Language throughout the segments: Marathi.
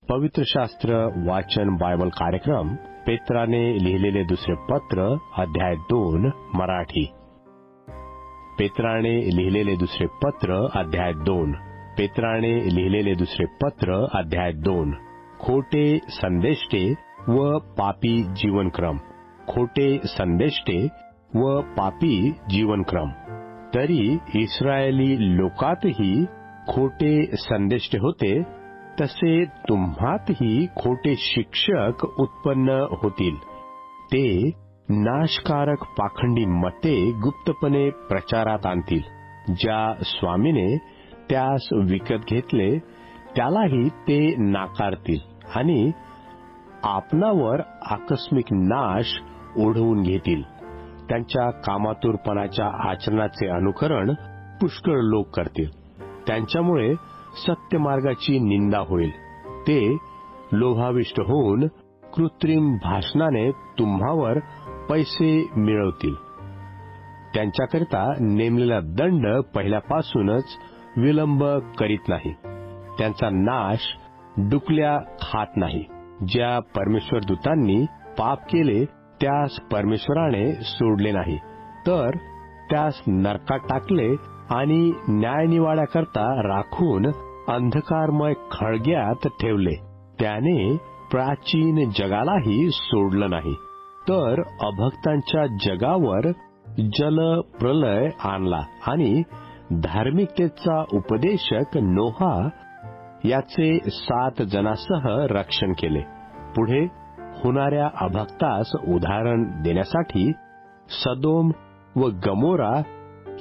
पवित्र शास्त्र वाचन बायबल कार्यक्रम पेत्राने लिहिलेले दुसरे पत्र अध्याय 2 मराठी. पेत्राने लिहिलेले दुसरे पत्र अध्याय 2. पेत्राने लिहिलेले दुसरे पत्र अध्याय 2. खोटे संदेष्टे व पापी जीवनक्रम. खोटे संदेष्टे व पापी जीवनक्रम. तरी इस्रायली लोकातही खोटे संदेष्टे होते, तसे तुम्हातही खोटे शिक्षक उत्पन्न होतील. ते नाशकारक पाखंडी मते गुप्तपणे प्रचारात आणतील. ज्या स्वामीने त्यास विकत घेतले त्यालाही ते नाकारतील आणि आपणावर आकस्मिक नाश ओढवून घेतील. त्यांच्या कामातुरपणाच्या आचरणाचे अनुकरण पुष्कळ लोक करतील. त्यांच्यामुळे सत्यमार्गाची निंदा होईल. ते लोभाविष्ट होऊन कृत्रिम भाषणाने तुम्हावर पैसे मिळवतील. त्यांच्याकरिता नेमलेला दंड पहिल्यापासूनच विलंब करीत नाही. त्यांचा नाश डुकल्या खात नाही. ज्या परमेश्वर दूतांनी पाप केले त्यास परमेश्वराने सोडले नाही, तर त्यास नरकात टाकले आणि न्यायनिवाड्याकरता राखून अंधकारमय खळग्यात ठेवले. त्याने प्राचीन जगालाही सोडलं नाही, तर अभक्तांच्या जगावर जलप्रलय आणला आणि धार्मिकतेचा उपदेशक नोहा याचे 7 जणांसह रक्षण केले. पुढे होणाऱ्या अभक्तास उदाहरण देण्यासाठी सदोम व गमोरा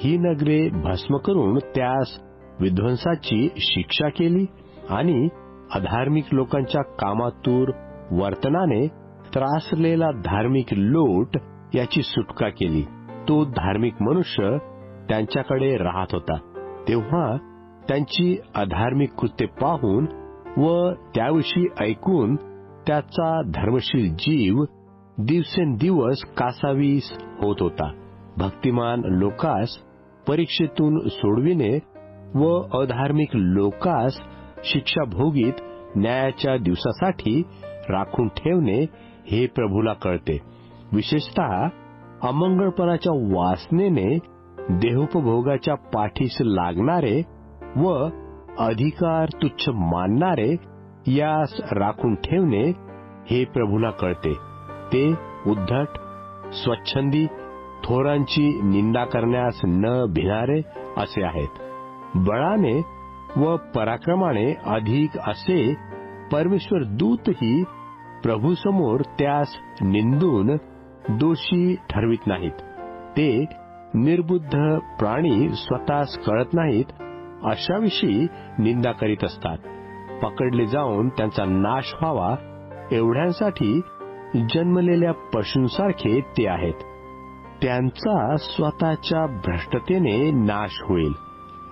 ही नगरे भस्म करून त्यास विध्वंसाची शिक्षा केली आणि अधार्मिक लोकांच्या कामातूर वर्तनाने त्रासलेला धार्मिक लोट याची सुटका केली. तो धार्मिक मनुष्य त्यांच्याकडे राहत होता. तेव्हा त्यांची अधार्मिक कृत्ये पाहून व त्याविषयी ऐकून त्याचा धर्मशील जीव दिवसेंदिवस कासावीस होत होता. भक्तिमान लोकास परीक्षेतून सोडविणे व अधार्मिक लोकास शिक्षा भोगीत न्यायाच्या दिवसासाठी राखून ठेवणे हे प्रभूला कळते. विशेषतः अमंगळपणाच्या वासनेने देहोपभोगाच्या पाठीस लागणारे व अधिकार तुच्छ मानणारे यास राखून ठेवणे हे प्रभूला कळते. ते उद्धट, स्वच्छंदी, थोरांची निंदा करण्यास न भिणारे असे आहेत. बळाने व पराक्रमाने अधिक असे परमेश्वर दूतही प्रभूसमोर त्यास निंदून दोषी ठरवित नाहीत. ते निर्बुद्ध प्राणी स्वतःस कळत नाहीत अशाविषयी निंदा करीत असतात. पकडले जाऊन त्यांचा नाश व्हावा एवढ्यांसाठी जन्मलेल्या पशूंसारखे ते आहेत. त्यांचा स्वतःच्या भ्रष्टतेने नाश होईल.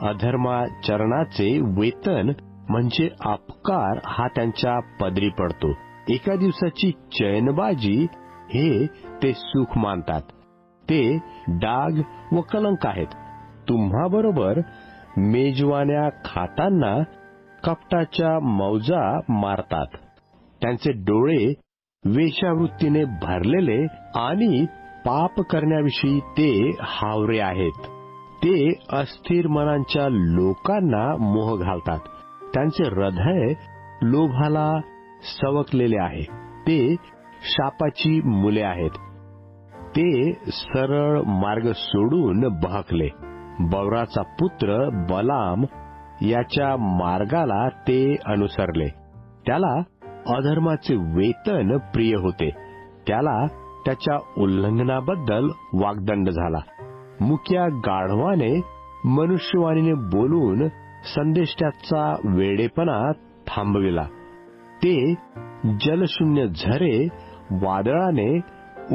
अधर्माचरणाचे वेतन म्हणजे अपकार हा त्यांच्या पदरी पडतो. एका दिवसाची चैनबाजी हे ते सुख मानतात. ते डाग व कलंक आहेत. तुम्हाबरोबर मेजवान्या खाताना कपटाच्या मौजा मारतात. त्यांचे डोळे वेश्यावृत्तीने भरलेले आणि पाप करण्याविषयी ते हावरे आहेत. ते अस्थिर मनांच्या लोकांना मोह घालतात. त्यांचे हृदय लोभाला सवकलेले आहे. ते शापाची मुले आहेत. ते सरळ मार्ग सोडून बहकले. बौराचा पुत्र बलाम याच्या मार्गाला ते अनुसरले. त्याला अधर्माचे वेतन प्रिय होते. त्याला त्याच्या उल्लंघनाबद्दल वाग्दंड झाला. मुक्या गाढवाने मनुष्यवाणीने बोलून संदेष्ट्याचा वेडेपणा थांबविला. ते जलशून्य झरे वादळाने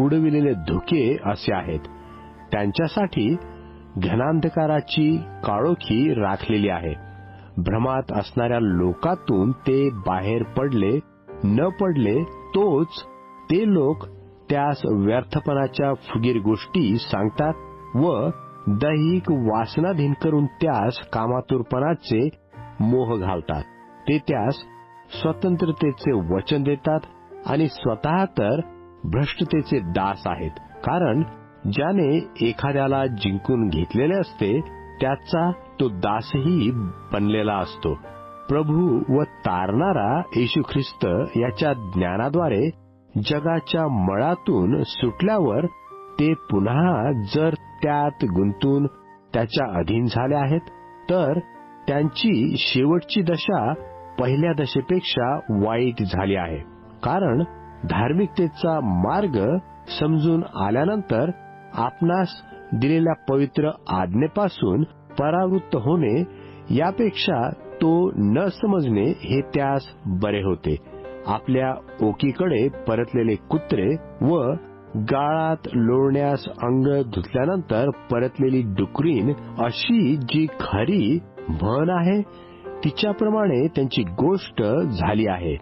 उडविलेले धुके असे आहेत. त्यांच्यासाठी घनांधकाराची काळोखी राखलेली आहे. भ्रमात असणाऱ्या लोकातून ते बाहेर पडले न पडले तोच ते लोक त्यास व्यर्थपणाच्या फुगीर गोष्टी सांगतात व दैहिक वासनाधीन करून त्यास कामातुरपणाचे मोह घालतात. ते त्यास स्वतंत्रतेचे वचन देतात आणि स्वतः तर भ्रष्टतेचे दास आहेत. कारण ज्याने एखाद्याला जिंकून घेतलेले असते त्याचा तो दासही बनलेला असतो. प्रभू व तारणारा येशू ख्रिस्त याच्या ज्ञानाद्वारे जगाच्या मळातून सुटल्यावर ते पुन्हा जर त्यात गुंतून त्याच्या अधीन झाले आहेत तर त्यांची शेवटची दशा पहिल्या दशेपेक्षा वाईट झाली आहे. कारण धार्मिकतेचा मार्ग समजून आल्यानंतर आपणास दिलेल्या पवित्र आज्ञेपासून परावृत्त होणे यापेक्षा तो न समजणे हे त्यास बरे होते. आपल्या ओकीकडे परतलेले कुत्रे व गाळात लोळण्यास अंग धुतल्यानंतर परतलेली डुकरीण अशी जी खरी म्हण आहे तिच्याप्रमाणे त्यांची गोष्ट झाली आहे.